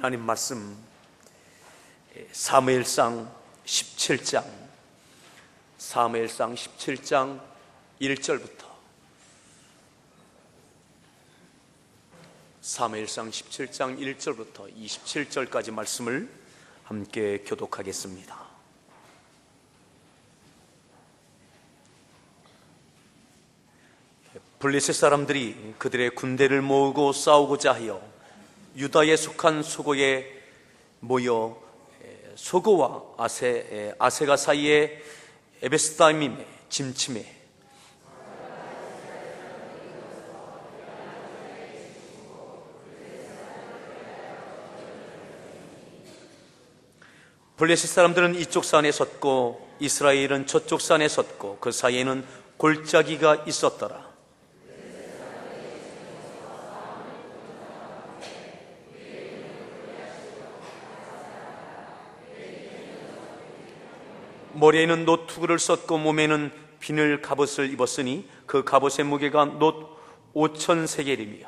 하나님 말씀 사무엘상 17장 1절부터 사무엘상 17장 1절부터 27절까지 말씀을 함께 교독하겠습니다. 블레셋 사람들이 그들의 군대를 모으고 싸우고자 하여 유다에 속한 소고에 모여 소고와 아세가 사이에 에베스다임임에 짐침해 블레셋 사람들은 이쪽 산에 섰고 이스라엘은 저쪽 산에 섰고 그 사이에는 골짜기가 있었더라. 머리에는 놋 투구를 썼고 몸에는 비늘 갑옷을 입었으니 그 갑옷의 무게가 놋 5,000세겔이며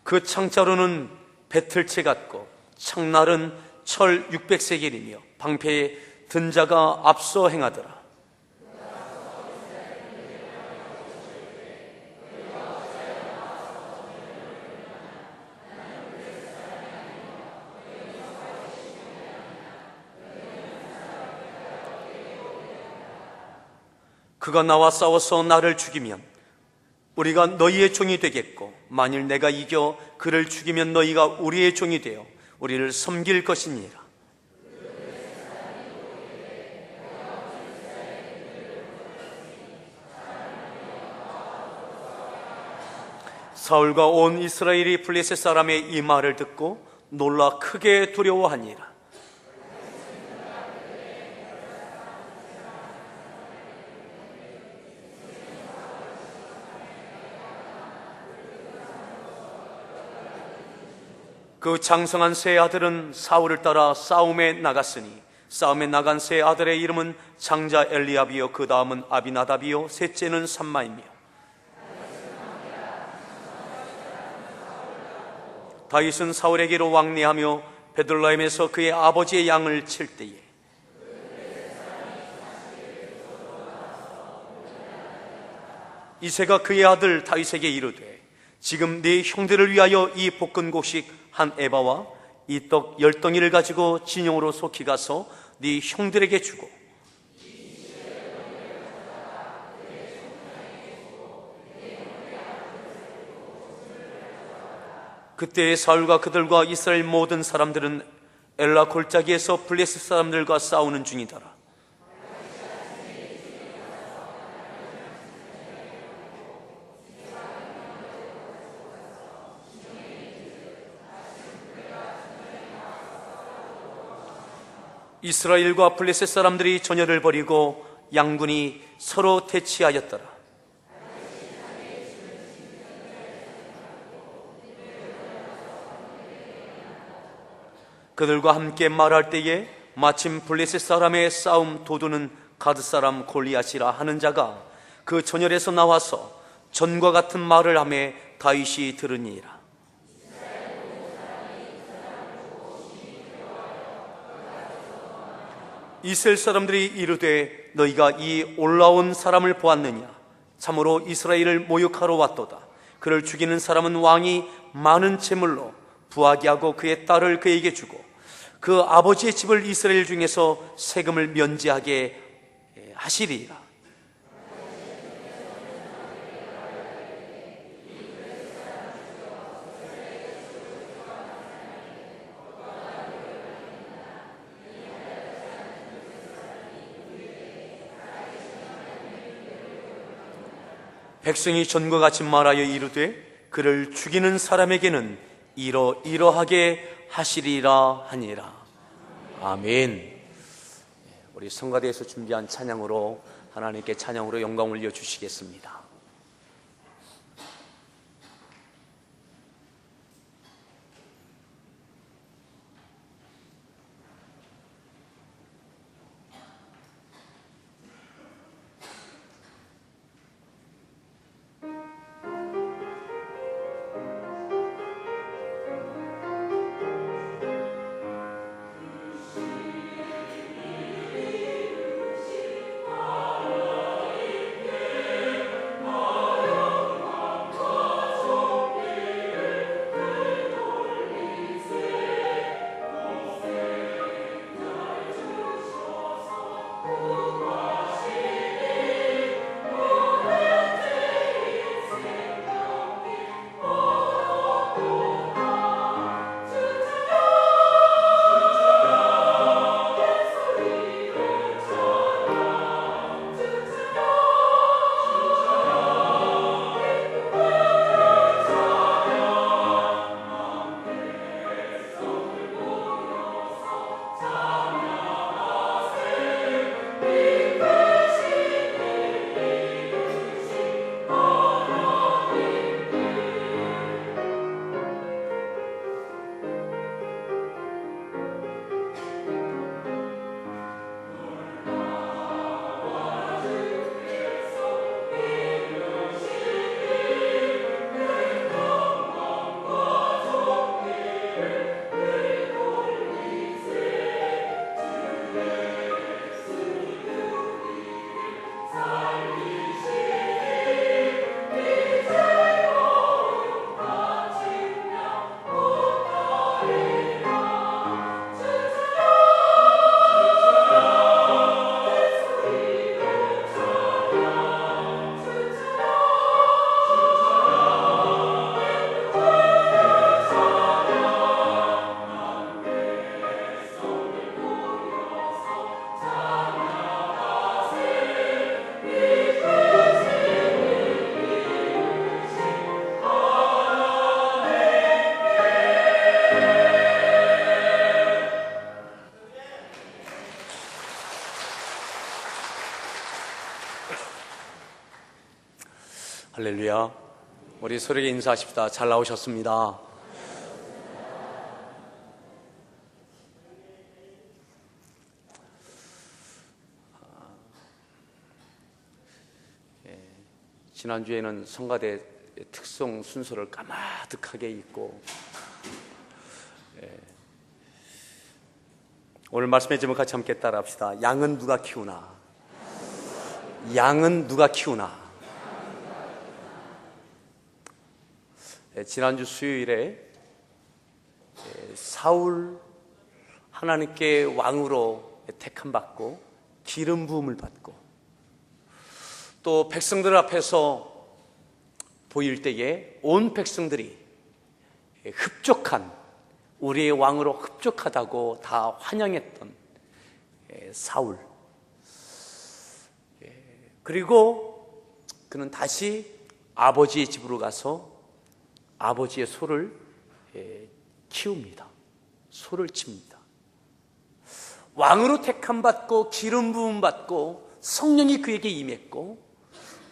그 창자루는 배틀채 같고 창날은 철 600세겔이며 방패에 든 자가 앞서 행하더라. 그가 나와 싸워서 나를 죽이면 우리가 너희의 종이 되겠고 만일 내가 이겨 그를 죽이면 너희가 우리의 종이 되어 우리를 섬길 것이니라. 사울과 온 이스라엘이 블레셋 사람의 이 말을 듣고 놀라 크게 두려워하니라. 그 장성한 세 아들은 사울을 따라 싸움에 나갔으니 싸움에 나간 세 아들의 이름은 장자 엘리압이요 그 다음은 아비나답이요 셋째는 삼마이며 다윗은 사울에게로 왕래하며 베들레헴에서 그의 아버지의 양을 칠 때에 이새가 그의 아들 다윗에게 이르되 지금 네 형들을 위하여 이 볶은 곡식 한 에바와 이 떡 10덩이를 가지고 진영으로 속히 가서 네 형들에게 주고 그때 사울과 그들과 이스라엘 모든 사람들은 엘라 골짜기에서 블레셋 사람들과 싸우는 중이더라. 이스라엘과 블레셋 사람들이 전열을 벌이고 양군이 서로 대치하였더라. 그들과 함께 말할 때에 마침 블레셋 사람의 싸움 도두는 가드 사람 골리앗이라 하는 자가 그 전열에서 나와서 전과 같은 말을 하며 다윗이 들으니라. 이스라엘 사람들이 이르되 너희가 이 올라온 사람을 보았느냐? 참으로 이스라엘을 모욕하러 왔도다. 그를 죽이는 사람은 왕이 많은 재물로 부하게 하고 그의 딸을 그에게 주고 그 아버지의 집을 이스라엘 중에서 세금을 면제하게 하시리라. 백성이 전과 같이 말하여 이르되 그를 죽이는 사람에게는 이러하게 하시리라 하니라. 아멘. 우리 성가대에서 준비한 찬양으로 하나님께 찬양으로 영광 올려 주시겠습니다. 할렐루야. 우리 서로에게 인사하십시다. 잘 나오셨습니다. 지난주에는 성가대 특송 순서를 까마득하게 읽고, 오늘 말씀의 제목 같이 함께 따라합시다. 양은 누가 키우나? 양은 누가 키우나? 지난주 수요일에 사울 하나님께 왕으로 택함받고 기름 부음을 받고 또 백성들 앞에서 보일 때에 온 백성들이 흡족한, 우리의 왕으로 흡족하다고 다 환영했던 사울. 그리고 그는 다시 아버지의 집으로 가서 아버지의 소를 키웁니다. 소를 칩니다. 왕으로 택함받고 기름 부음 받고 성령이 그에게 임했고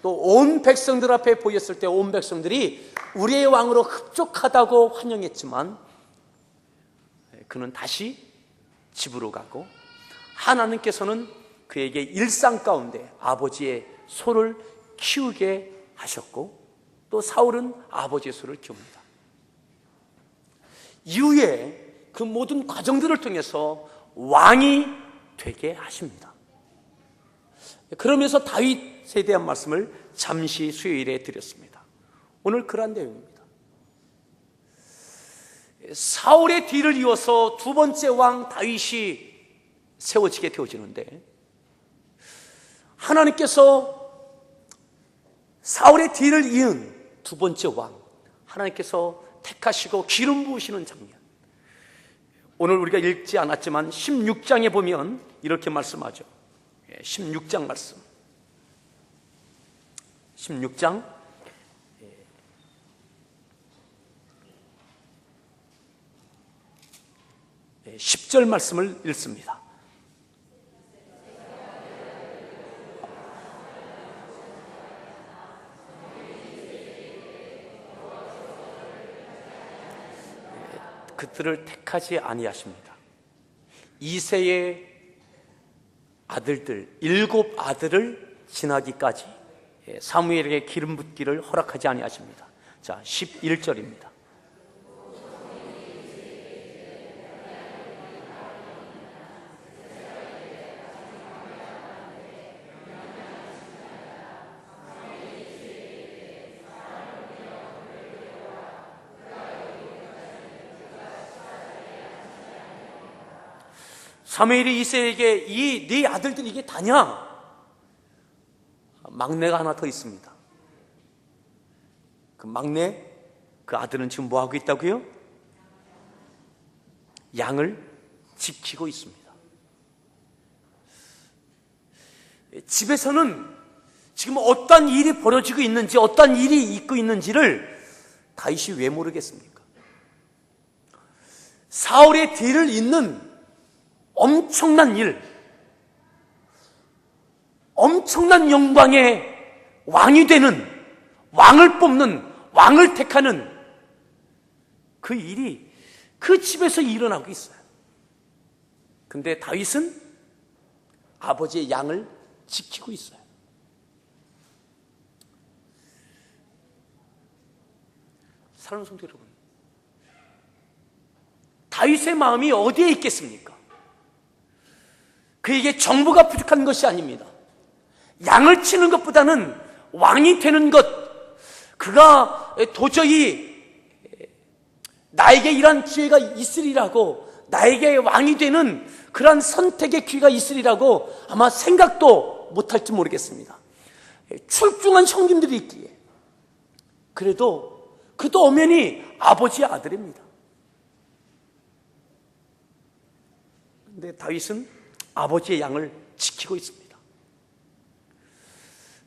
또 온 백성들 앞에 보였을 때 온 백성들이 우리의 왕으로 흡족하다고 환영했지만 그는 다시 집으로 가고 하나님께서는 그에게 일상 가운데 아버지의 소를 키우게 하셨고 또 사울은 아버지의 소를 키웁니다. 이후에 그 모든 과정들을 통해서 왕이 되게 하십니다. 그러면서 다윗에 대한 말씀을 잠시 수요일에 드렸습니다. 오늘 그러한 내용입니다. 사울의 뒤를 이어서 두 번째 왕 다윗이 세워지게 되어지는데 하나님께서 사울의 뒤를 이은 두 번째 왕 하나님께서 택하시고 기름 부으시는 장면, 오늘 우리가 읽지 않았지만 16장에 보면 이렇게 말씀하죠. 16장 말씀, 16장 10절 말씀을 읽습니다. 그들을 택하지 아니하십니다. 이새의 아들들 7 아들을 지나기까지 사무엘에게 기름 붓기를 허락하지 아니하십니다. 자, 11절입니다. 사무엘이 이새에게 이 네 아들들이 이게 다냐? 막내가 하나 더 있습니다. 그 막내, 그 아들은 지금 뭐 하고 있다고요? 양을 지키고 있습니다. 집에서는 지금 어떤 일이 벌어지고 있는지, 어떤 일이 있고 있는지를 다윗이 왜 모르겠습니까? 사울의 뒤를 잇는 엄청난 일, 엄청난 영광의 왕이 되는, 왕을 뽑는, 왕을 택하는 그 일이 그 집에서 일어나고 있어요. 근데 다윗은 아버지의 양을 지키고 있어요. 사랑하는 성도 여러분, 다윗의 마음이 어디에 있겠습니까? 그에게 정보가 부족한 것이 아닙니다. 양을 치는 것보다는 왕이 되는 것, 그가 도저히 나에게 이런 기회가 있으리라고, 나에게 왕이 되는 그런 선택의 기회가 있으리라고 아마 생각도 못할지 모르겠습니다. 출중한 형님들이 있기에. 그래도 그도 엄연히 아버지의 아들입니다. 그런데 다윗은 아버지의 양을 지키고 있습니다.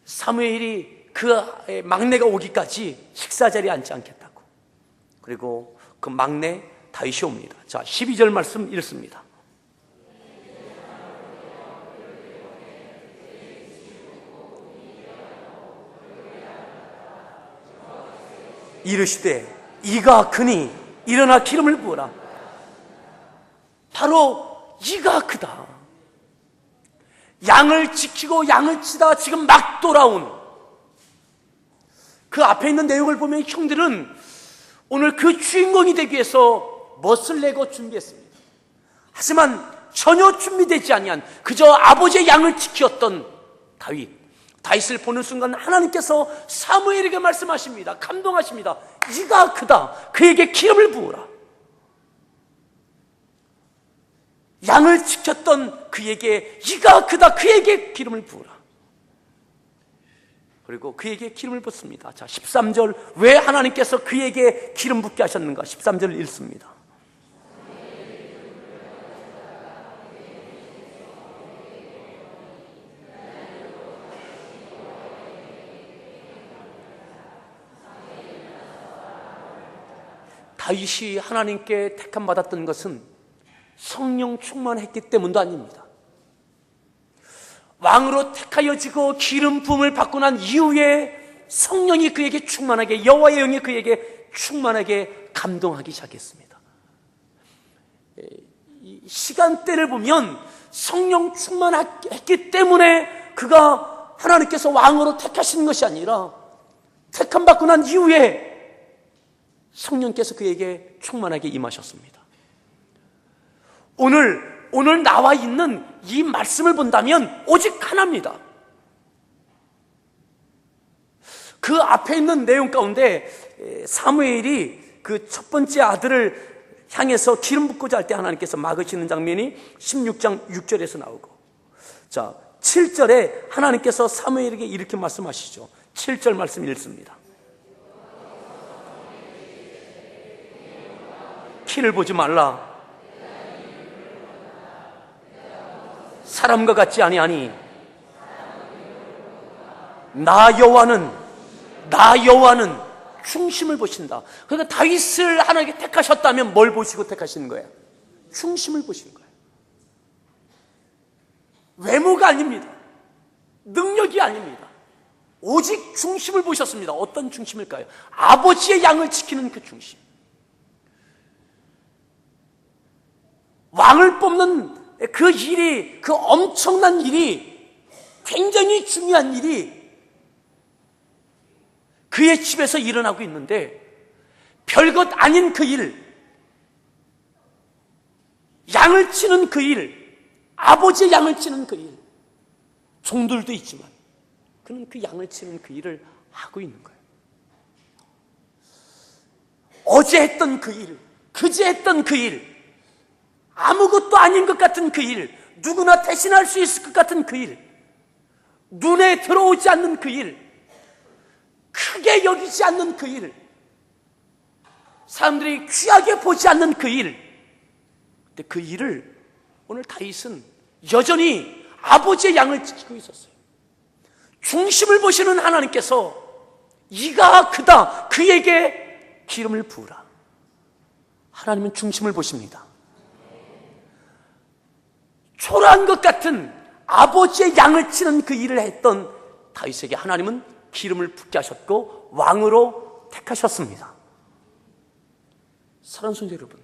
사무엘이 그 막내가 오기까지 식사 자리에 앉지 않겠다고. 그리고 그 막내 다윗이 옵니다. 자, 12절 말씀 읽습니다. 이르시되 이가 크니 일어나 기름을 부어라. 바로 이가 크다. 양을 지키고 양을 치다 지금 막 돌아온 그 앞에 있는 내용을 보면 형들은 오늘 그 주인공이 되기 위해서 멋을 내고 준비했습니다. 하지만 전혀 준비되지 아니한 그저 아버지의 양을 지켰던 다윗을 보는 순간 하나님께서 사무엘에게 말씀하십니다. 감동하십니다. 이가 크다. 그에게 기름을 부으라. 양을 지켰던 그에게 이가 크다. 그에게 기름을 부으라. 그리고 그에게 기름을 붓습니다. 자, 13절 왜 하나님께서 그에게 기름 붓게 하셨는가? 13절을 읽습니다. 다윗이 하나님께 택함 받았던 것은 성령 충만했기 때문도 아닙니다. 왕으로 택하여지고 기름 부음을 받고 난 이후에 성령이 그에게 충만하게, 여호와의 영이 그에게 충만하게 감동하기 시작했습니다. 이 시간대를 보면 성령 충만했기 때문에 그가 하나님께서 왕으로 택하신 것이 아니라 택함 받고 난 이후에 성령께서 그에게 충만하게 임하셨습니다. 오늘 나와 있는 이 말씀을 본다면 오직 하나입니다. 그 앞에 있는 내용 가운데 사무엘이 그 첫 번째 아들을 향해서 기름 붓고자 할 때 하나님께서 막으시는 장면이 16장 6절에서 나오고, 자 7절에 하나님께서 사무엘에게 이렇게 말씀하시죠. 7절 말씀 읽습니다. 키를 보지 말라. 사람과 같지 아니하니 나 여호와는 중심을 보신다. 그러니까 다윗을 하나님께 택하셨다면 뭘 보시고 택하시는 거예요? 중심을 보시는 거예요. 외모가 아닙니다. 능력이 아닙니다. 오직 중심을 보셨습니다. 어떤 중심일까요? 아버지의 양을 지키는 그 중심. 왕을 뽑는 그 일이, 그 엄청난 일이, 굉장히 중요한 일이 그의 집에서 일어나고 있는데 별것 아닌 그 일, 양을 치는 그 일, 아버지의 양을 치는 그 일, 종들도 있지만 그는 그 양을 치는 그 일을 하고 있는 거예요. 어제 했던 그 일, 그제 했던 그 일, 아무것도 아닌 것 같은 그 일, 누구나 대신할 수 있을 것 같은 그 일, 눈에 들어오지 않는 그 일, 크게 여기지 않는 그 일, 사람들이 귀하게 보지 않는 그 일, 근데 그 일을 오늘 다윗은 여전히 아버지의 양을 지키고 있었어요. 중심을 보시는 하나님께서 이가 크다, 그에게 기름을 부으라. 하나님은 중심을 보십니다. 초라한 것 같은 아버지의 양을 치는 그 일을 했던 다윗에게 하나님은 기름을 붓게 하셨고 왕으로 택하셨습니다. 사랑하는 성도 여러분,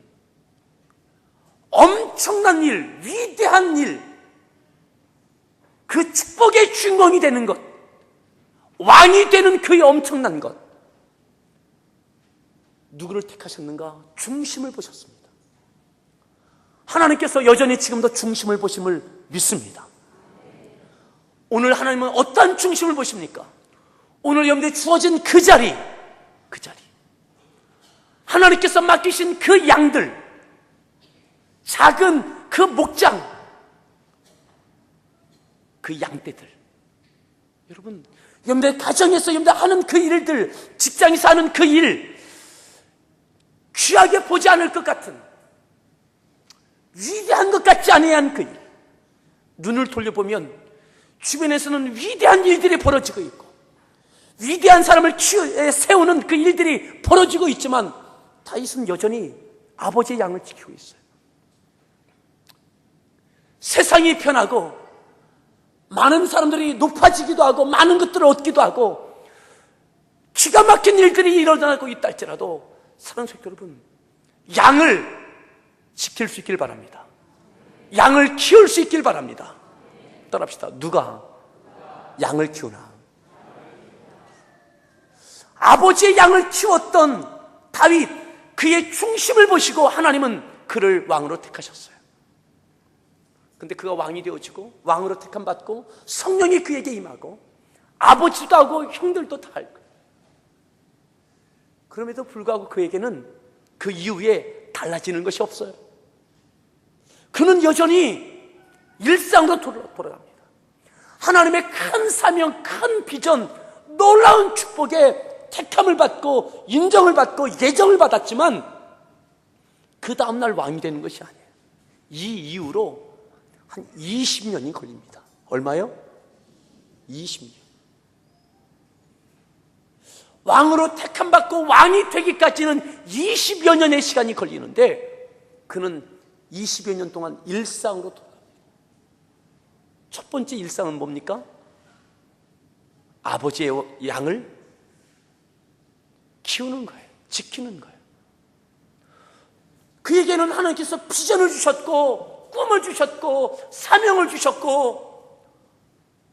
엄청난 일, 위대한 일, 그 축복의 주인공이 되는 것, 왕이 되는 그 엄청난 것, 누구를 택하셨는가? 중심을 보셨습니다. 하나님께서 여전히 지금도 중심을 보심을 믿습니다. 오늘 하나님은 어떠한 중심을 보십니까? 오늘 여러분들이 주어진 그 자리, 하나님께서 맡기신 그 양들, 작은 그 목장, 그 양떼들, 여러분들 가정에서 여러분들 하는 그 일들, 직장에서 하는 그 일, 귀하게 보지 않을 것 같은, 위대한 것 같지 아니한 그 일, 눈을 돌려보면 주변에서는 위대한 일들이 벌어지고 있고 위대한 사람을 세우는 그 일들이 벌어지고 있지만 다윗은 여전히 아버지의 양을 지키고 있어요. 세상이 편하고 많은 사람들이 높아지기도 하고 많은 것들을 얻기도 하고 기가 막힌 일들이 일어나고 있다 할지라도 사랑하는 성도 여러분, 양을 지킬 수 있길 바랍니다. 양을 키울 수 있길 바랍니다. 떠납시다. 누가 양을 키우나? 아버지의 양을 키웠던 다윗, 그의 중심을 보시고 하나님은 그를 왕으로 택하셨어요. 근데 그가 왕이 되어지고 왕으로 택함 받고 성령이 그에게 임하고 아버지도 하고 형들도 다 알고, 그럼에도 불구하고 그에게는 그 이후에 달라지는 것이 없어요. 그는 여전히 일상으로 돌아갑니다. 하나님의 큰 사명, 큰 비전, 놀라운 축복에 택함을 받고 인정을 받고 예정을 받았지만 그 다음날 왕이 되는 것이 아니에요. 이 이후로 한 20년이 걸립니다. 얼마요? 20년. 왕으로 택함 받고 왕이 되기까지는 20여 년의 시간이 걸리는데 그는 20여 년 동안 일상으로 돌아갑니다. 첫 번째 일상은 뭡니까? 아버지의 양을 키우는 거예요. 지키는 거예요. 그에게는 하나님께서 비전을 주셨고 꿈을 주셨고 사명을 주셨고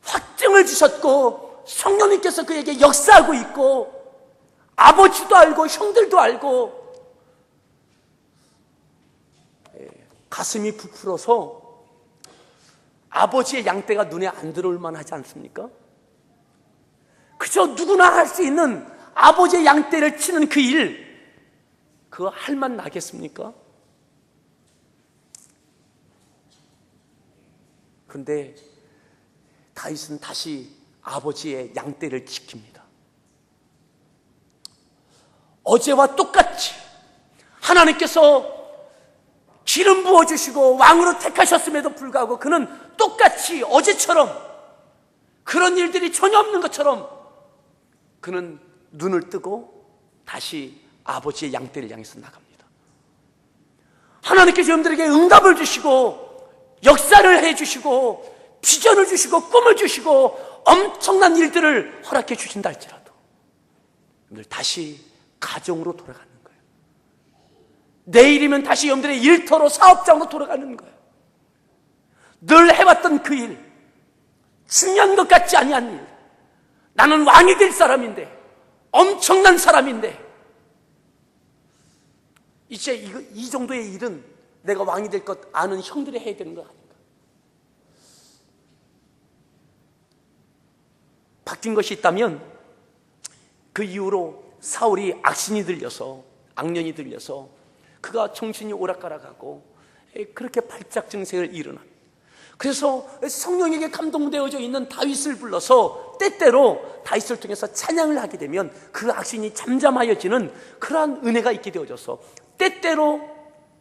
확증을 주셨고 성령님께서 그에게 역사하고 있고 아버지도 알고 형들도 알고 가슴이 부풀어서 아버지의 양떼가 눈에 안 들어올 만하지 않습니까? 그저 누구나 할 수 있는 아버지의 양떼를 치는 그 일, 그거 할 만 나겠습니까? 그런데 다윗은 다시 아버지의 양떼를 지킵니다. 어제와 똑같이 하나님께서 기름 부어주시고 왕으로 택하셨음에도 불구하고 그는 똑같이 어제처럼 그런 일들이 전혀 없는 것처럼 그는 눈을 뜨고 다시 아버지의 양떼를 향해서 나갑니다. 하나님께서 여러분들에게 응답을 주시고 역사를 해주시고 비전을 주시고 꿈을 주시고 엄청난 일들을 허락해 주신다 할지라도 여러분들 다시 가정으로 돌아가는 거예요. 내일이면 다시 여러분들의 일터로 사업장으로 돌아가는 거예요. 늘 해왔던 그 일, 중요한 것 같지 아니한 일, 나는 왕이 될 사람인데 엄청난 사람인데 이제 이 정도의 일은 내가 왕이 될 것 아는 형들이 해야 되는 거 아닌가? 바뀐 것이 있다면 그 이후로 사울이 악년이 들려서 그가 정신이 오락가락하고 그렇게 발작 증세를 일어납니다. 그래서 성령에게 감동되어져 있는 다윗을 불러서 때때로 다윗을 통해서 찬양을 하게 되면 그 악신이 잠잠하여지는 그러한 은혜가 있게 되어져서 때때로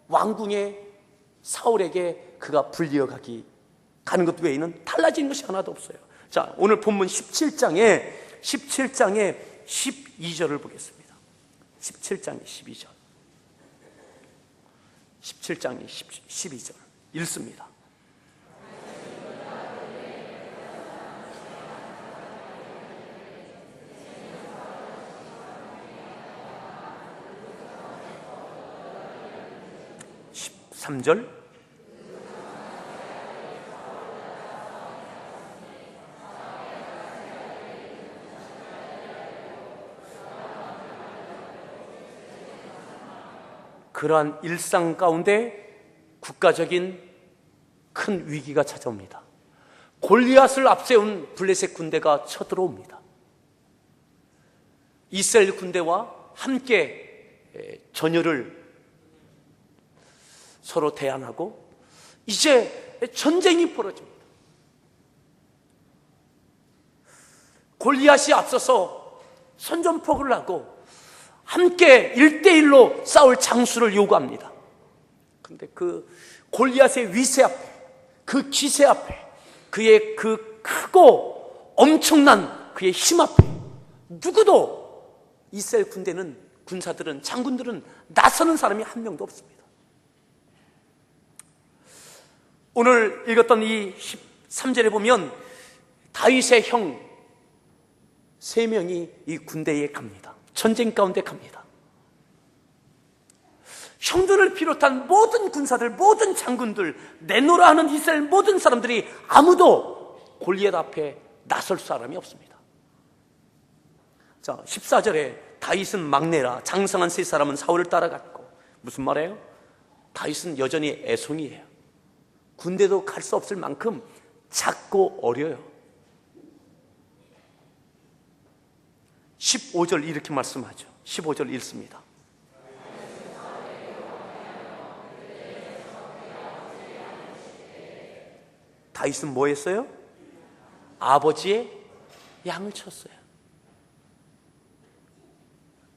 왕궁의 사울에게 그가 가는 것 외에는 달라진 것이 하나도 없어요. 자, 오늘 본문 17장에 12절을 보겠습니다. 17장의 12절. 17장의 12절 읽습니다. 삼절 그러한 일상 가운데 국가적인 큰 위기가 찾아옵니다. 골리앗을 앞세운 블레셋 군대가 쳐들어옵니다. 이스라엘 군대와 함께 전열을 서로 대항하고 이제 전쟁이 벌어집니다. 골리앗이 앞서서 선전포고를 하고 함께 1대1로 싸울 장수를 요구합니다. 그런데 그 골리앗의 위세 앞에, 그 기세 앞에, 그의 그 크고 엄청난 그의 힘 앞에 누구도 이스라엘 군사들은 장군들은 나서는 사람이 한 명도 없습니다. 오늘 읽었던 이 13절에 보면 다윗의 형 세 명이 이 군대에 갑니다. 전쟁 가운데 갑니다. 형들을 비롯한 모든 군사들, 모든 장군들, 내노라 하는 이스라엘 모든 사람들이 아무도 골리앗 앞에 나설 사람이 없습니다. 자, 14절에 다윗은 막내라 장성한 세 사람은 사울을 따라갔고, 무슨 말이에요? 다윗은 여전히 애송이에요. 군대도 갈 수 없을 만큼 작고 어려요. 15절 이렇게 말씀하죠. 15절 읽습니다. 다윗은 뭐 했어요? 아버지의 양을 쳤어요.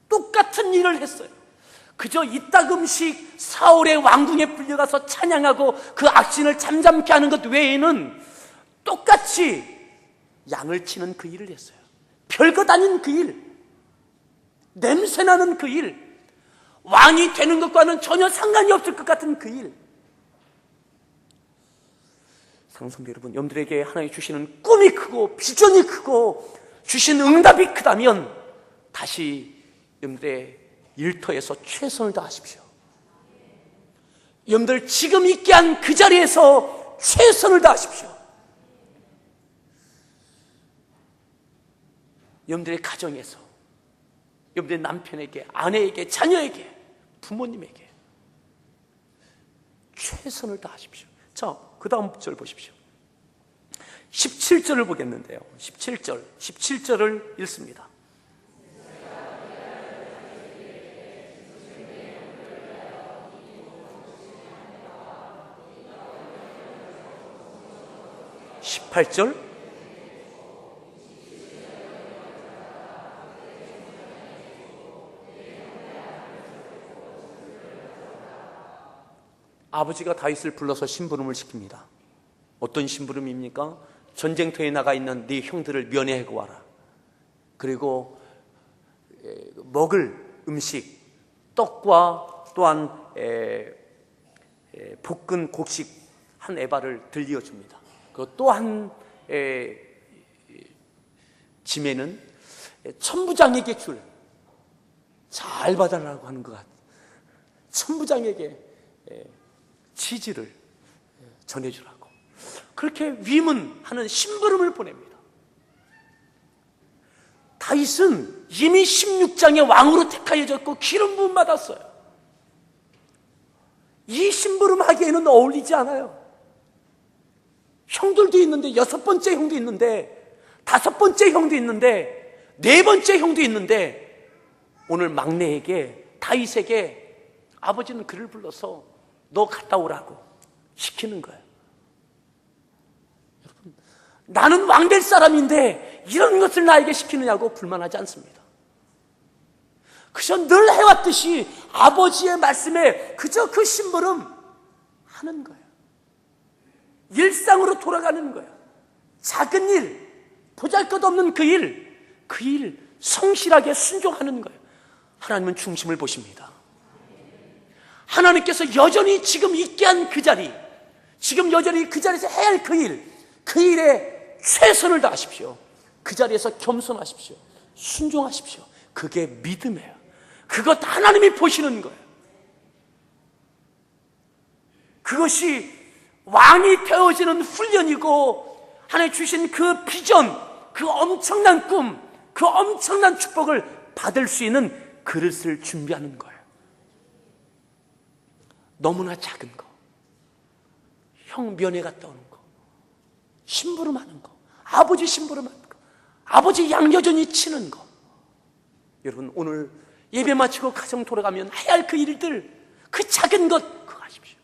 똑같은 일을 했어요. 그저 이따금씩 사울의 왕궁에 불려가서 찬양하고 그 악신을 잠잠케 하는 것 외에는 똑같이 양을 치는 그 일을 했어요. 별것 아닌 그 일, 냄새나는 그 일, 왕이 되는 것과는 전혀 상관이 없을 것 같은 그 일. 상성도 여러분, 여러분들에게 하나님 주시는 꿈이 크고 비전이 크고 주신 응답이 크다면 다시 여러분들의 일터에서 최선을 다하십시오. 여러분들 지금 있게 한 그 자리에서 최선을 다하십시오. 여러분들의 가정에서, 여러분들의 남편에게, 아내에게, 자녀에게, 부모님에게 최선을 다하십시오. 자, 그 다음 절 보십시오. 17절을 보겠는데요. 17절을 읽습니다. (18절) 아버지가 다윗을 불러서 심부름을 시킵니다. 어떤 심부름입니까? 전쟁터에 나가 있는 네 형들을 면회하고 와라. 그리고 먹을 음식, 떡과 또한 볶은 곡식 한 에바를 들려 줍니다. 그 또한 짐에는 천부장에게 잘 받아라고 하는 것 같아요. 천부장에게 치즈를 전해주라고 그렇게 위문하는 심부름을 보냅니다. 다윗은 이미 16장의 왕으로 택하여졌고 기름 부음 받았어요. 이 심부름 하기에는 어울리지 않아요. 형들도 있는데, 6번째 형도 있는데, 5번째 형도 있는데, 4번째 형도 있는데, 오늘 막내에게, 다윗에게 아버지는 그를 불러서 너 갔다 오라고 시키는 거예요. 여러분, 나는 왕 될 사람인데 이런 것을 나에게 시키느냐고 불만하지 않습니다. 그저 늘 해왔듯이 아버지의 말씀에 그저 그 심부름 하는 거예요. 일상으로 돌아가는 거예요. 작은 일, 보잘것없는 그 일 성실하게 순종하는 거예요. 하나님은 중심을 보십니다. 하나님께서 여전히 지금 있게 한 그 자리, 지금 여전히 그 자리에서 해야 할 그 일에 최선을 다하십시오. 그 자리에서 겸손하십시오. 순종하십시오. 그게 믿음이에요. 그것 하나님이 보시는 거예요. 그것이 왕이 되어지는 훈련이고, 하나님 주신 그 비전, 그 엄청난 꿈, 그 엄청난 축복을 받을 수 있는 그릇을 준비하는 거예요. 너무나 작은 거, 형 면회 갔다 오는 거, 심부름하는 거, 아버지 심부름하는 거, 아버지 양 여전히 치는 거. 여러분, 오늘 예배 마치고 가정 돌아가면 해야 할 그 일들, 그 작은 것 그거 하십시오.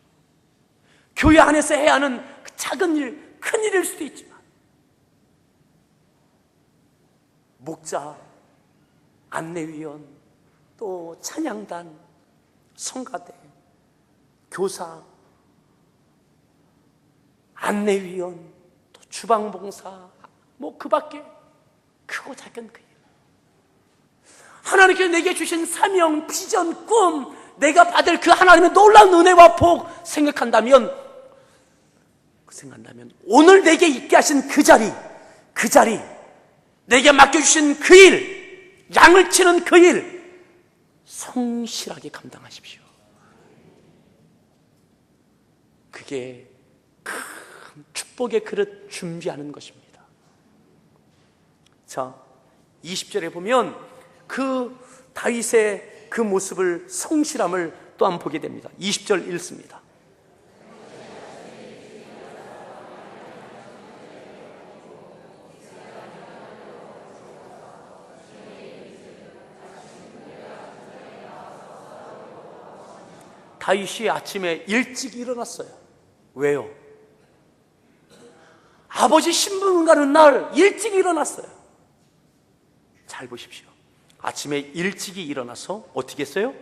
교회 안에서 해야 하는 그 작은 일, 큰 일일 수도 있지만, 목자, 안내위원, 또 찬양단, 성가대, 교사, 안내위원, 또 주방봉사, 뭐 그 밖에 크고 작은 그 일, 하나님께서 내게 주신 사명, 비전, 꿈, 내가 받을 그 하나님의 놀라운 은혜와 복 생각한다면 오늘 내게 있게 하신 그 자리 내게 맡겨주신 그 일, 양을 치는 그 일, 성실하게 감당하십시오. 그게 큰 축복의 그릇 준비하는 것입니다. 자, 20절에 보면 그 다윗의 그 모습을, 성실함을 또한 보게 됩니다. 20절 읽습니다. 다윗이 아침에 일찍 일어났어요. 왜요? 아버지 신분 가는 날 일찍 일어났어요. 잘 보십시오. 아침에 일찍이 일어나서 어떻게 했어요?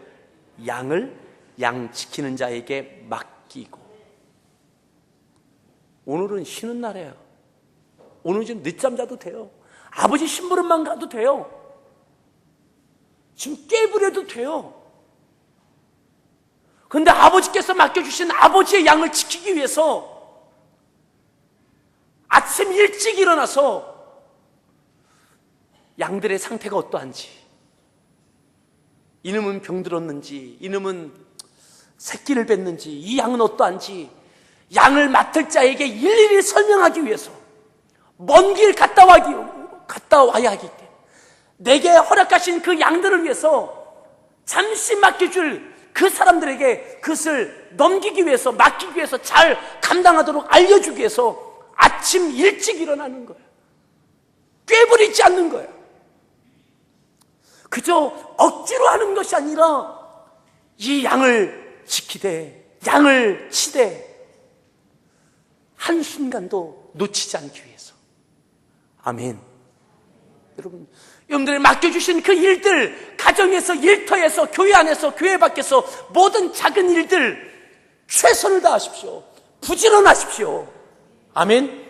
양 지키는 자에게 맡기고. 오늘은 쉬는 날이에요. 오늘 지금 늦잠 자도 돼요. 아버지 심부름만 가도 돼요. 지금 깨부려도 돼요. 그런데 아버지께서 맡겨주신 아버지의 양을 지키기 위해서 아침 일찍 일어나서 양들의 상태가 어떠한지, 이놈은 병들었는지, 이놈은 새끼를 뱉는지, 이 양은 어떠한지 양을 맡을 자에게 일일이 설명하기 위해서 먼 길 갔다 와야 하기 때문에 내게 허락하신 그 양들을 위해서 잠시 맡겨줄 그 사람들에게 그것을 넘기기 위해서, 맡기기 위해서, 잘 감당하도록 알려주기 위해서 아침 일찍 일어나는 거예요. 꾀부리지 않는 거예요. 그저 억지로 하는 것이 아니라 이 양을 지키되, 양을 치되 한순간도 놓치지 않기 위해서. 아멘. 여러분들이 맡겨주신 그 일들, 가정에서, 일터에서, 교회 안에서, 교회 밖에서 모든 작은 일들 최선을 다하십시오. 부지런하십시오. 아멘.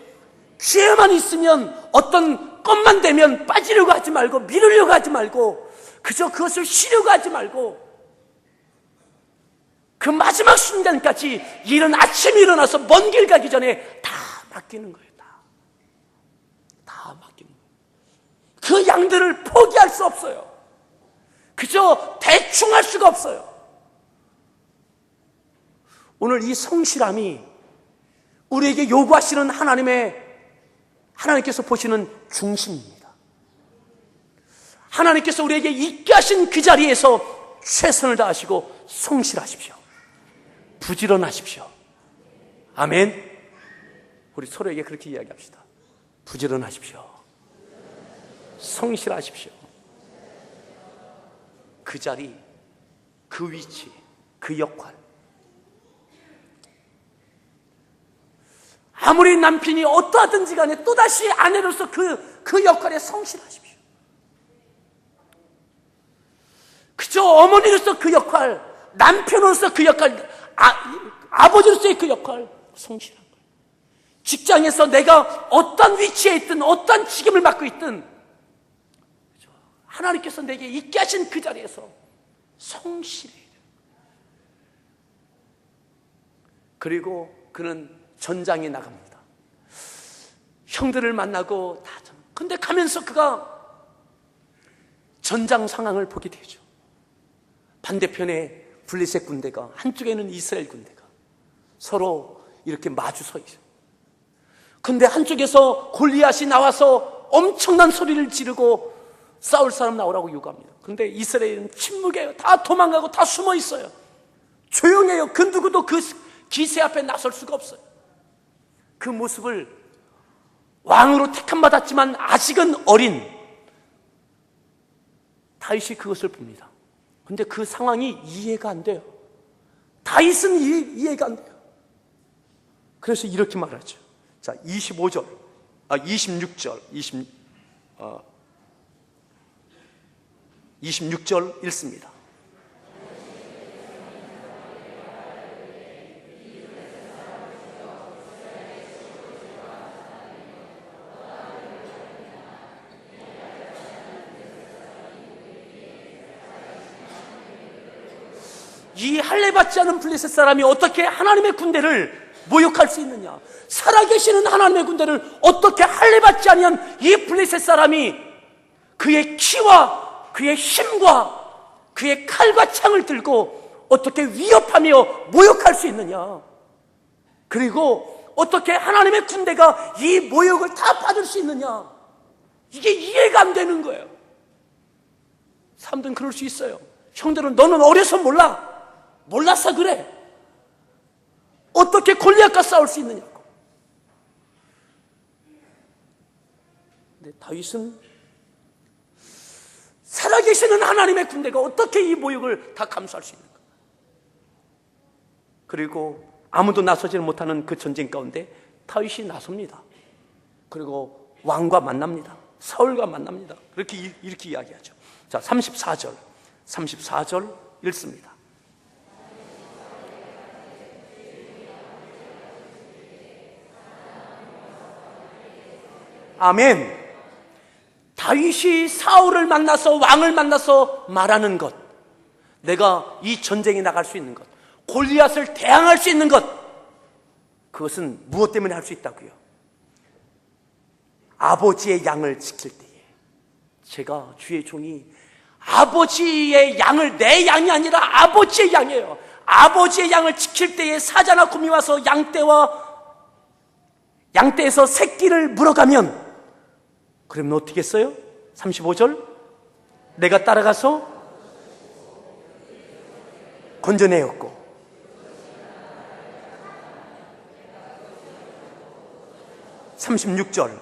기회만 있으면, 어떤 것만 되면 빠지려고 하지 말고, 미루려고 하지 말고, 그저 그것을 쉬려고 하지 말고, 그 마지막 순간까지 이른 아침에 일어나서 먼 길 가기 전에 다 맡기는 거예요. 다 맡기는 거예요. 그 양들을 포기할 수 없어요. 그저 대충 할 수가 없어요. 오늘 이 성실함이 우리에게 요구하시는 하나님께서 보시는 중심입니다. 하나님께서 우리에게 있게 하신 그 자리에서 최선을 다하시고 성실하십시오. 부지런하십시오. 아멘. 우리 서로에게 그렇게 이야기합시다. 부지런하십시오. 성실하십시오. 그 자리, 그 위치, 그 역할. 아무리 남편이 어떠하든지 간에 또다시 아내로서 그 역할에 성실하십시오. 그저 어머니로서 그 역할, 남편으로서 그 역할, 아버지로서의 그 역할, 성실한 거예요. 직장에서 내가 어떤 위치에 있든, 어떤 직임을 맡고 있든, 하나님께서 내게 있게 하신 그 자리에서 성실해야 돼요. 그리고 그는 전장에 나갑니다. 형들을 만나고 근데 가면서 그가 전장 상황을 보게 되죠. 반대편에 블레셋 군대가, 한쪽에는 이스라엘 군대가 서로 이렇게 마주 서 있어요. 근데 한쪽에서 골리앗이 나와서 엄청난 소리를 지르고 싸울 사람 나오라고 요구합니다. 그런데 이스라엘은 침묵해요. 다 도망가고 다 숨어 있어요. 조용해요. 그 누구도 그 기세 앞에 나설 수가 없어요. 그 모습을 왕으로 택함받았지만 아직은 어린 다윗이 그것을 봅니다. 그런데 그 상황이 이해가 안 돼요. 다윗은 이해가 안 돼요. 그래서 이렇게 말하죠. 자, 26절 읽습니다. 이 할례받지 않은 블레셋 사람이 어떻게 하나님의 군대를 모욕할 수 있느냐? 살아계시는 하나님의 군대를 어떻게 할례받지 아니한 이 블레셋 사람이 그의 키와 그의 힘과 그의 칼과 창을 들고 어떻게 위협하며 모욕할 수 있느냐? 그리고 어떻게 하나님의 군대가 이 모욕을 다 받을 수 있느냐? 이게 이해가 안 되는 거예요. 사람들은 그럴 수 있어요. 형들은 너는 어려서 몰라서 그래. 어떻게 골리앗과 싸울 수 있느냐고. 근데 다윗은 살아계시는 하나님의 군대가 어떻게 이 모욕을 다 감수할 수 있는가. 그리고 아무도 나서지 못하는 그 전쟁 가운데 다윗이 나섭니다. 그리고 왕과 만납니다. 사울과 만납니다. 이렇게 이야기하죠. 자, 34절 읽습니다. 아멘. 다윗이 사울을 만나서 왕을 만나서 말하는 것, 내가 이 전쟁에 나갈 수 있는 것, 골리앗을 대항할 수 있는 것, 그것은 무엇 때문에 할 수 있다고요? 아버지의 양을 지킬 때에 제가 주의 종이 아버지의 양을, 내 양이 아니라 아버지의 양이에요. 아버지의 양을 지킬 때에 사자나 곰이 와서 양떼에서 새끼를 물어가면, 그러면 어떻게 했어요? 35절, 내가 따라가서 건져내었고, (36절)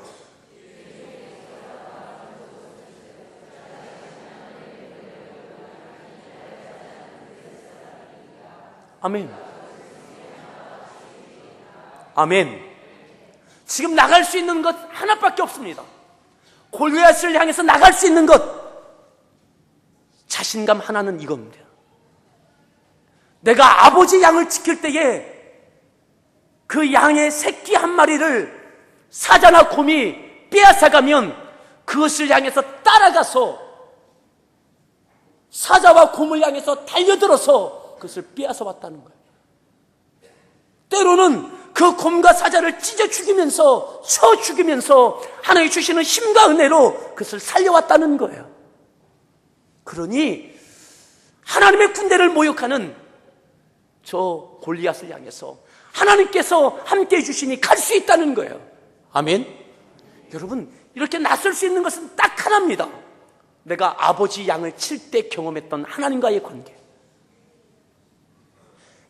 아멘. 아멘. 지금 나갈 수 있는 것 하나밖에 없습니다. 골리앗을 향해서 나갈 수 있는 것, 자신감 하나는 이겁니다. 내가 아버지 양을 지킬 때에 그 양의 새끼 한 마리를 사자나 곰이 빼앗아가면 그것을 향해서 따라가서 사자와 곰을 향해서 달려들어서 그것을 빼앗아 왔다는 거예요. 때로는 그 곰과 사자를 찢어 죽이면서, 쳐 죽이면서 하나님이 주시는 힘과 은혜로 그것을 살려왔다는 거예요. 그러니 하나님의 군대를 모욕하는 저 골리앗을 향해서 하나님께서 함께 해주시니 갈 수 있다는 거예요. 아멘. 여러분, 이렇게 나설 수 있는 것은 딱 하나입니다. 내가 아버지 양을 칠 때 경험했던 하나님과의 관계.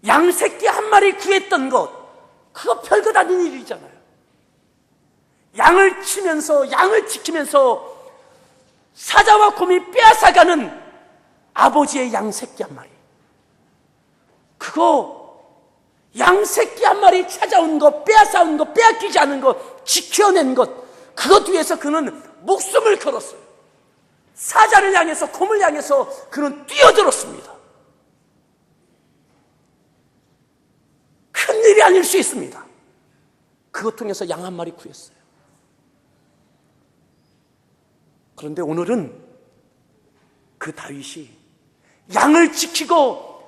양 새끼 한 마리 구했던 것, 그거 별것 아닌 일이잖아요. 양을 치면서, 양을 지키면서 사자와 곰이 빼앗아가는 아버지의 양 새끼 한 마리, 그거 양 새끼 한 마리 찾아온 것, 빼앗아온 것, 빼앗기지 않은 것, 지켜낸 것, 그것 위해서 그는 목숨을 걸었어요. 사자를 향해서, 곰을 향해서 그는 뛰어들었습니다. 큰일이 아닐 수 있습니다. 그것 통해서 양 한 마리 구했어요. 그런데 오늘은 그 다윗이 양을 지키고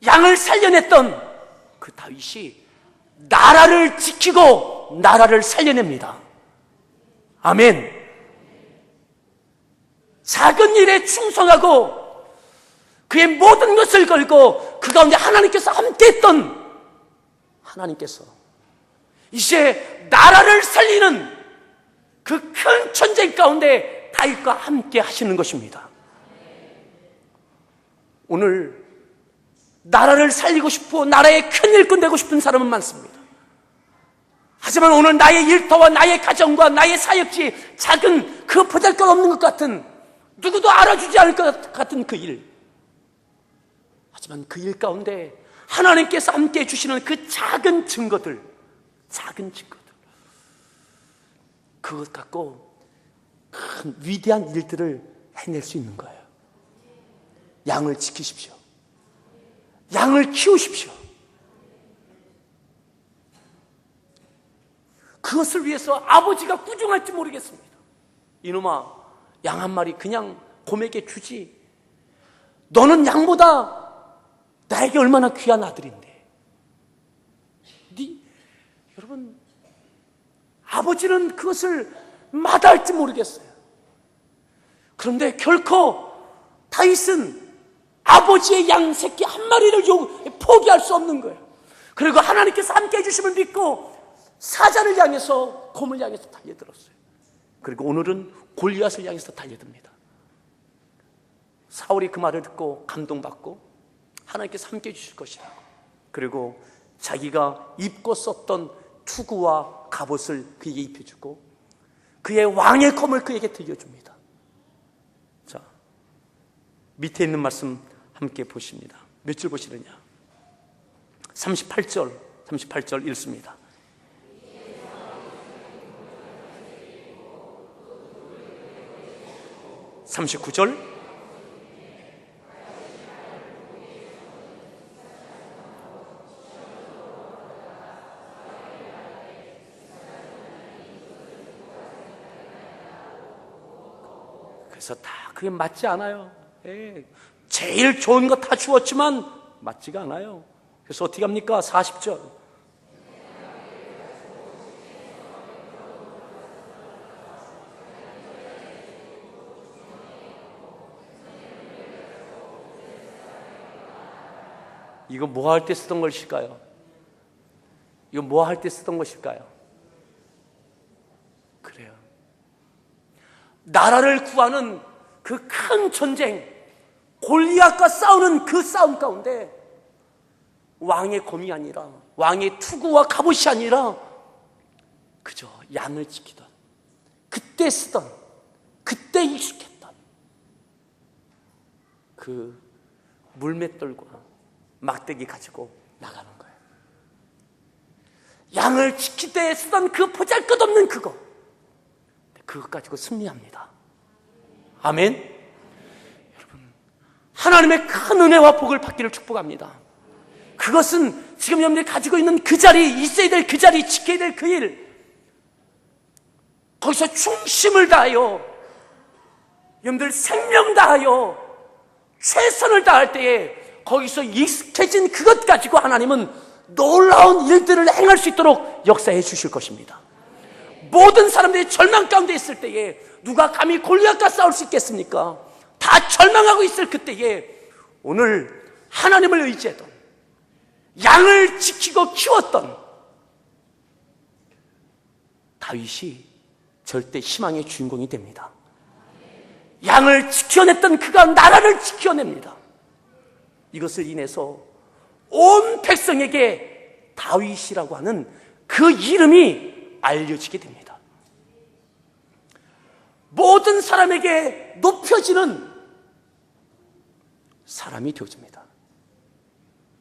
양을 살려냈던 그 다윗이 나라를 지키고 나라를 살려냅니다. 아멘. 작은 일에 충성하고 그의 모든 것을 걸고 그 가운데 하나님께서 함께했던 하나님께서 이제 나라를 살리는 그 큰 전쟁 가운데 다윗과 함께 하시는 것입니다. 오늘 나라를 살리고 싶고 나라의 큰 일꾼 되고 싶은 사람은 많습니다. 하지만 오늘 나의 일터와 나의 가정과 나의 사역지, 작은 그 보잘것없는 것 같은, 누구도 알아주지 않을 것 같은 그 일, 하지만 그 일 가운데 하나님께서 함께해 주시는 그 작은 증거들, 그것 갖고 큰 위대한 일들을 해낼 수 있는 거예요. 양을 지키십시오. 양을 키우십시오. 그것을 위해서 아버지가 꾸중할지 모르겠습니다. 이놈아, 양 한 마리 그냥 곰에게 주지. 너는 양보다 나에게 얼마나 귀한 아들인데. 여러분, 아버지는 그것을 마다할지 모르겠어요. 그런데 결코 다윗은 아버지의 양 새끼 한 마리를 포기할 수 없는 거예요. 그리고 하나님께서 함께 해주심을 믿고 사자를 향해서, 곰을 향해서 달려들었어요. 그리고 오늘은 골리앗을 향해서 달려듭니다. 사울이 그 말을 듣고 감동받고 하나님께서 함께 해주실 것이라고, 그리고 자기가 입고 썼던 투구와 갑옷을 그에게 입혀주고 그의 왕의 검을 그에게 들려줍니다. 자, 밑에 있는 말씀 함께 보십니다. 몇 줄 보시느냐? 38절 읽습니다. (39절) 그래서 다 그게 맞지 않아요. 제일 좋은 거 다 주었지만 맞지가 않아요. 그래서 어떻게 합니까? 40절. 이거 뭐 할 때 쓰던 것일까요? 이거 뭐 할 때 쓰던 것일까요? 그래요. 나라를 구하는 그 큰 전쟁, 골리앗과 싸우는 그 싸움 가운데 왕의 검이 아니라, 왕의 투구와 갑옷이 아니라 그저 양을 지키던, 그때 쓰던, 그때 익숙했던 그 물맷돌과 막대기 가지고 나가는 거예요. 양을 지킬 때 쓰던 그 보잘것없는 그거 가지고 승리합니다. 아멘. 여러분, 하나님의 큰 은혜와 복을 받기를 축복합니다. 그것은 지금 여러분들이 가지고 있는 그 자리, 있어야 될 그 자리, 지켜야 될 그 일, 거기서 중심을 다하여, 여러분들 생명 다하여 최선을 다할 때에 거기서 익숙해진 그것 가지고 하나님은 놀라운 일들을 행할 수 있도록 역사해 주실 것입니다. 모든 사람들이 절망 가운데 있을 때에 누가 감히 골리앗과 싸울 수 있겠습니까? 다 절망하고 있을 그때에 오늘 하나님을 의지하던, 양을 지키고 키웠던 다윗이 절대 희망의 주인공이 됩니다. 양을 지켜냈던 그가 나라를 지켜냅니다. 이것을 인해서 온 백성에게 다윗이라고 하는 그 이름이 알려지게 됩니다. 모든 사람에게 높여지는 사람이 되어집니다.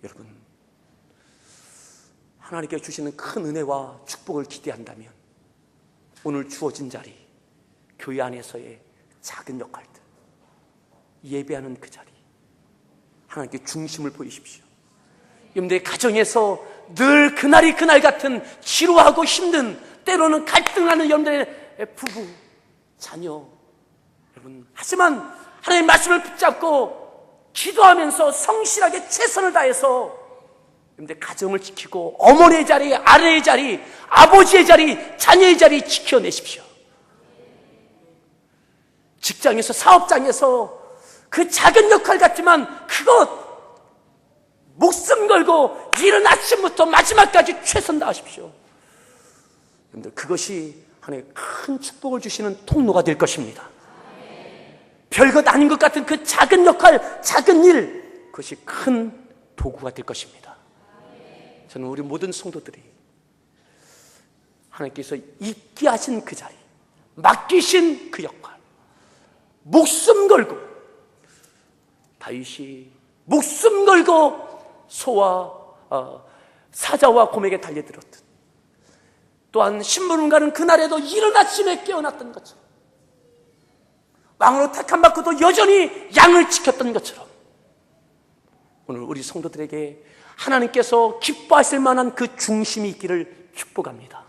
여러분, 하나님께 주시는 큰 은혜와 축복을 기대한다면 오늘 주어진 자리, 교회 안에서의 작은 역할들, 예배하는 그 자리, 하나님께 중심을 보이십시오. 여러분들의 가정에서 늘 그날이 그날 같은 지루하고 힘든, 때로는 갈등하는 여러분들의 부부, 자녀, 여러분, 하지만 하나님의 말씀을 붙잡고 기도하면서 성실하게 최선을 다해서 여러분들 가정을 지키고 어머니의 자리, 아내의 자리, 아버지의 자리, 자녀의 자리 지켜내십시오. 직장에서, 사업장에서 그 작은 역할 같지만 그것 목숨 걸고 이른 아침부터 마지막까지 최선 다하십시오. 여러분들, 그것이 하나님의 큰 축복을 주시는 통로가 될 것입니다. 별것 아닌 것 같은 그 작은 역할, 작은 일, 그것이 큰 도구가 될 것입니다. 저는 우리 모든 성도들이 하나님께서 있게 하신 그 자리, 맡기신 그 역할, 목숨 걸고, 다윗이 목숨 걸고 사자와 곰에게 달려들었듯, 또한 심부름가는 그날에도 이른 아침에 깨어났던 것처럼, 왕으로 택함받고도 여전히 양을 지켰던 것처럼, 오늘 우리 성도들에게 하나님께서 기뻐하실 만한 그 중심이 있기를 축복합니다.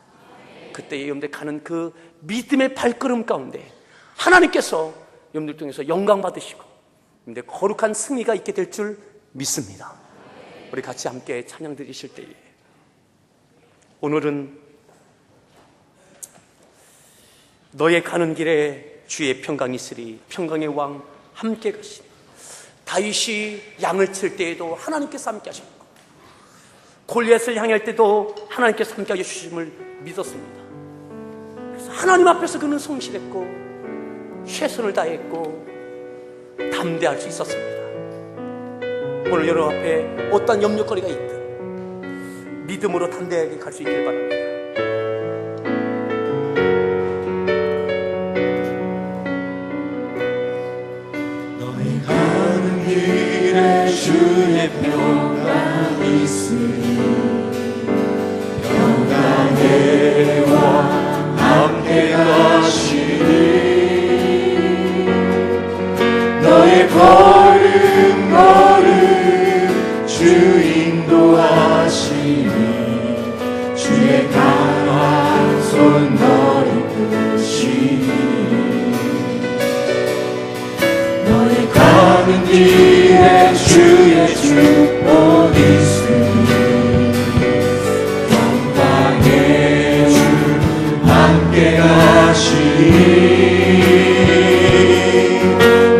그때에 여러분들 가는 그 믿음의 발걸음 가운데 하나님께서 여러분들 통해서 영광 받으시고 여러분들 거룩한 승리가 있게 될 줄 믿습니다. 우리 같이 함께 찬양 드리실 때에 오늘은 너의 가는 길에 주의 평강이 있으리. 평강의 왕 함께 가시니 다윗이 양을 칠 때에도 하나님께서 함께 하셨고 골리앗을 향할 때도 하나님께서 함께 해주심을 믿었습니다. 그래서 하나님 앞에서 그는 성실했고 최선을 다했고 담대할 수 있었습니다. 오늘 여러분 앞에 어떤 염려거리가 있든 믿음으로 담대하게 갈 수 있길 바랍니다. 너희 가는 길에 주의 평강 있으리. 평강의 왕 함께 가시리. 너의 걸음 걸음 주 인도하시니 주의 강한 손 너를 끄시니 너의 가는 길에 주의 축복 있으니 평강의 주 함께 가시니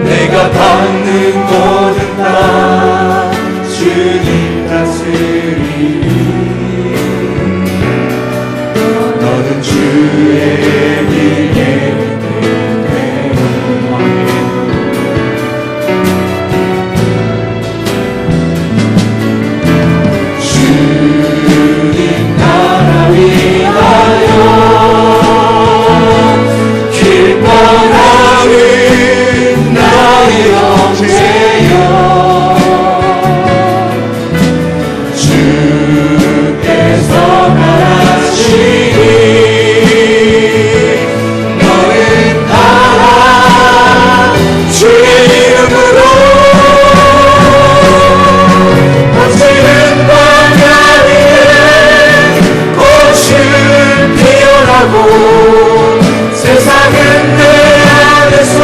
내가 받는 모든 땅 주님 다스리니 너는 주의 길에 주님 나라 위하여 길 떠나는 나의 형제여 주께서 말하시니 너는 가라 주의 이름으로 거칠은 광야 위에 꽃을 피어나고 세상은 내 안에서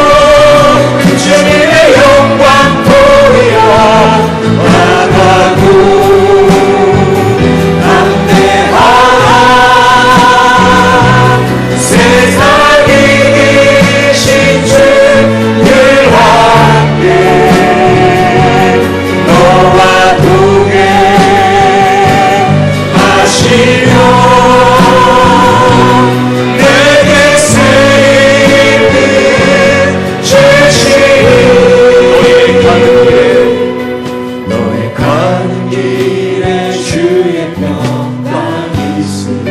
주님의 영광 보이라 나가고 담대하라 세상에 계신 주늘 함께 너와 동행하시며 내게 쓰임을 주시니 너의 가는 길에 주의 평강이 있으니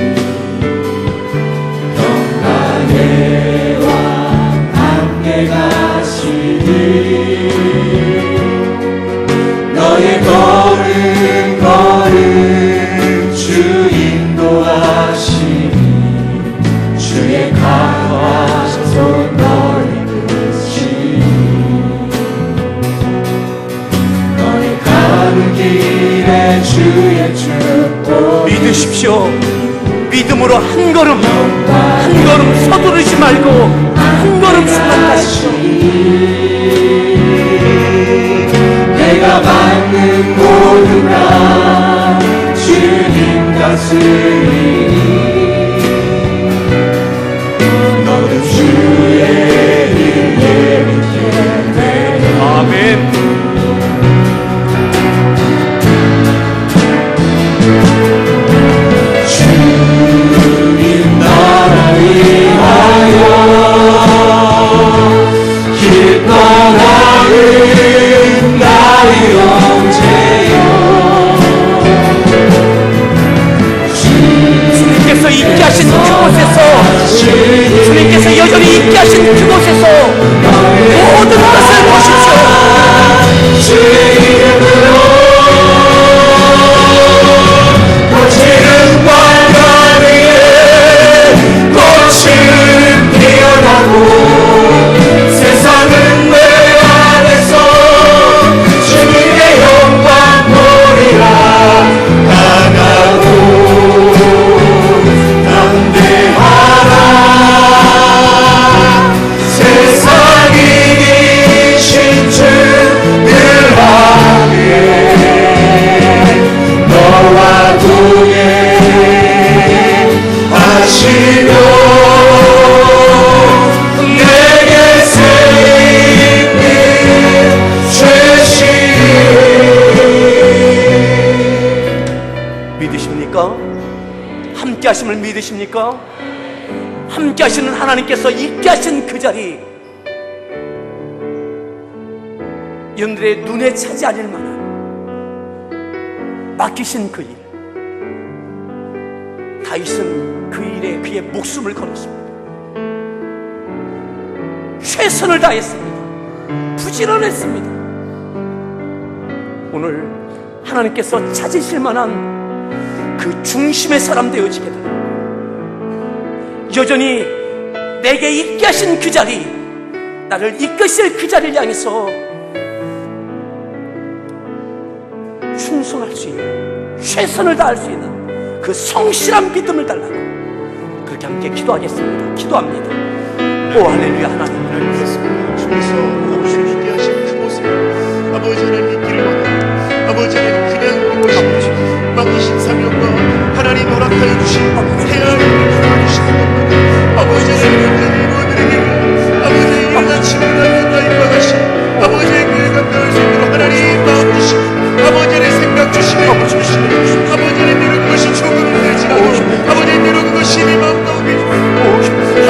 평강의 왕 함께 가시니 너의 걸음 걸음 주 인도하시니 주의 강한 손 너를 끄시니 너의 가는 길에 주의 축복 믿으십시오. 믿음으로 한 걸음 서두르지 말고 한 걸음 승복하십시오. 내가 받는 모든 것 주님 다스리니 너는 주의 일 예비케 되라 아멘. 주님 나라 위하여 길 떠나는 나의 형제여 주님께서 있게 하신 그곳에서 주님께서 여전히 있게 하신 그곳에서 모든 것을 보십시오. 주의 이름으로 거칠은 광야 위에 꽃은 피어나고 세상은 내 안에서 주님의 영광 보리라 나가고 담대하라 세상이 이기신 주늘 함께 함께 하심을 믿으십니까? 함께 하시는 하나님께서 있게 하신 그 자리, 여러분들의 눈에 차지 않을 만한 맡기신 그 일, 다윗은 그 일에 그의 목숨을 걸었습니다. 최선을 다했습니다. 부지런했습니다. 오늘 하나님께서 찾으실 만한 그 중심의 사람 되어지게 되는, 여전히 내게 있게 하신 그 자리, 나를 이끄실 그 자리를 향해서 충성할 수 있는, 최선을 다할 수 있는 그 성실한 믿음을 달라고 그렇게 함께 기도하겠습니다. 기도합니다. 오 할렐루야. 하나님, 주께서 무엇을 있게 하신 그곳에 아버지 하나님 있기를 원합니다. 아버지 하나님, 그냥 그곳이 맡기신 사명과 하나님 허락하여 주신 태양을 주신 것만 아버지 하나님 온전히 이루어드리기를, 아버지 일어난 친구가 가입과 같이 아버지의 교회가 배울 수 있도록 하나님 마음 주시고, 아버지 하나님 생각 주시고, 아버지 하나님 내려 그것이 조금은 되지라도 아버지 내려 그것이 내 마음 가운데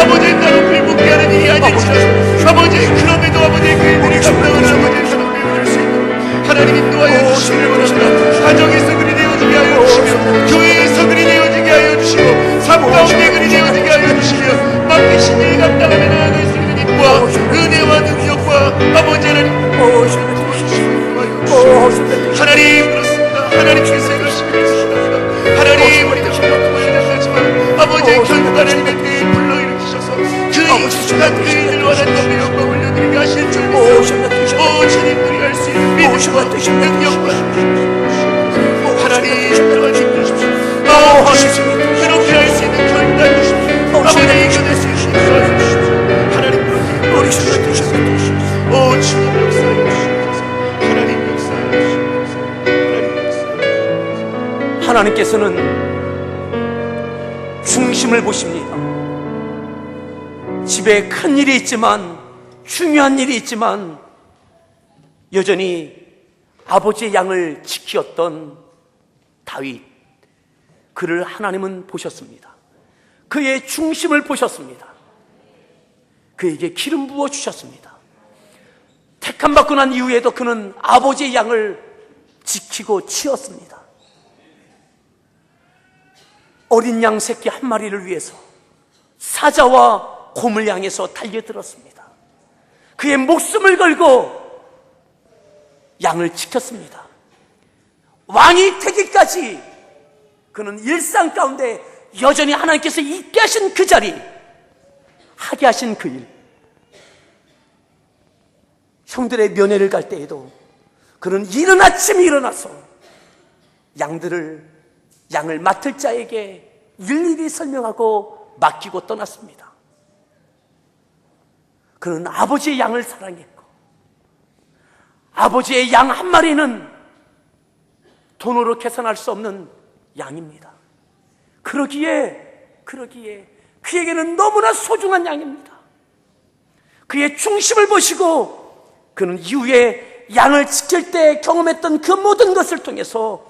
아버지 나로 불복게 하는 일이 아닐지라도 아버지 그럼에도 아버지의 교회들이 감당을 아버지의 사랑을 배울 수 있도록 하나님 인도하여 주시기를 원합니다. 가정에서 그리 되어지게 하여 주시며, 교회에서 그리 되어지게 하여 주시고, 삶 가운데 그리 되어지게 하여 주시며, 맡기신 일 감당하며 나아갈 수 있는 힘과 은혜와 능력과 아버지 하나님 하나님 그렇습니다. 하나님께서 열심히 해주시옵니다. 하나님 우리가 협력하여 나가지만 아버지의 결국 하나님의 교회를 불러일으키셔서 그 익숙한 교회를 원하는 것에 영광 올려드리게 하실 줄 믿습니다. 오 주님들이 할 수 있는 믿음과 능력과 하나님 들어가게 해주십시오. 그렇게 할 수 있는 결단 주십시오. 아버지 이겨낼 수 있는 인도하여 주십시오. 하나님 그렇게 오 주님 역사해 주십시오. 하나님 역사해 주십시오. 하나님 역사해 주십시오. 하나님께서는 중심을 보십니다. 집에 큰 일이 있지만, 중요한 일이 있지만 여전히 아버지의 양을 지키었던 다윗, 그를 하나님은 보셨습니다. 그의 중심을 보셨습니다. 그에게 기름 부어 주셨습니다. 택함 받고 난 이후에도 그는 아버지의 양을 지키고 치었습니다. 어린 양 새끼 한 마리를 위해서 사자와 곰을 향해서 달려들었습니다. 그의 목숨을 걸고 양을 지켰습니다. 왕이 되기까지 그는 일상 가운데 여전히 하나님께서 있게 하신 그 자리, 하게 하신 그 일, 형들의 면회를 갈 때에도 그는 이른 아침에 일어나서 양을 맡을 자에게 일일이 설명하고 맡기고 떠났습니다. 그는 아버지의 양을 사랑했고, 아버지의 양 한 마리는 돈으로 계산할 수 없는 양입니다. 그러기에 그에게는 너무나 소중한 양입니다. 그의 중심을 보시고 그는 이후에 양을 지킬 때 경험했던 그 모든 것을 통해서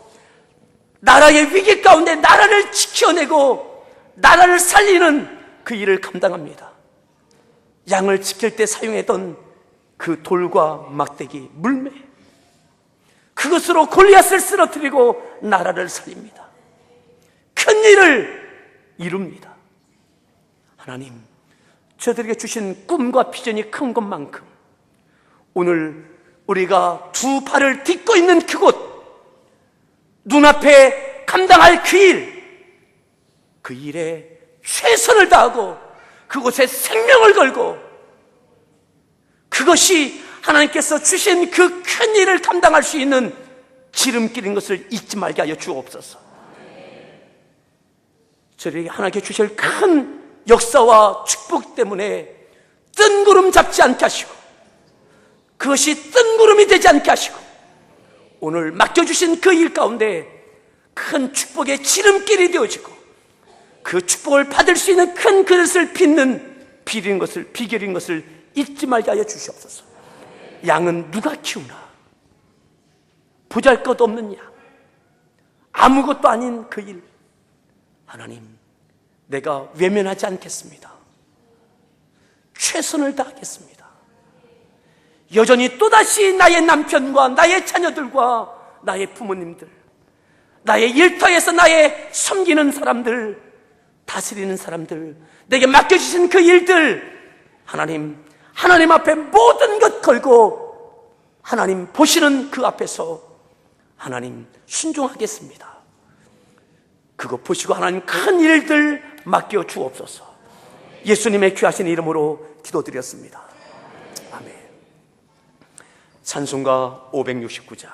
나라의 위기 가운데 나라를 지켜내고 나라를 살리는 그 일을 감당합니다. 양을 지킬 때 사용했던 그 돌과 막대기, 물매, 그것으로 골리앗을 쓰러뜨리고 나라를 살립니다. 큰 일을 이룹니다. 하나님, 저들에게 주신 꿈과 비전이 큰 것만큼 오늘 우리가 두 발을 딛고 있는 그곳, 눈앞에 감당할 그 일에 최선을 다하고 그곳에 생명을 걸고, 그것이 하나님께서 주신 그 큰 일을 감당할 수 있는 지름길인 것을 잊지 말게 하여 주옵소서. 저에게 하나님께 주실 큰 역사와 축복 때문에 뜬구름 잡지 않게 하시고, 그것이 뜬구름이 되지 않게 하시고, 오늘 맡겨주신 그 일 가운데 큰 축복의 지름길이 되어지고 그 축복을 받을 수 있는 큰 그릇을 빚는 비결인 것을 잊지 말게 하여 주시옵소서. 양은 누가 키우나? 보잘것없는 양, 아무것도 아닌 그 일, 하나님 내가 외면하지 않겠습니다. 최선을 다하겠습니다. 여전히 또다시 나의 남편과 나의 자녀들과 나의 부모님들, 나의 일터에서 나의 섬기는 사람들, 다스리는 사람들, 내게 맡겨주신 그 일들, 하나님 앞에 모든 것 걸고 하나님 보시는 그 앞에서 하나님 순종하겠습니다. 그거 보시고 하나님 큰 일들 맡겨 주옵소서. 예수님의 귀하신 이름으로 기도드렸습니다. 아멘. 찬송가 569장.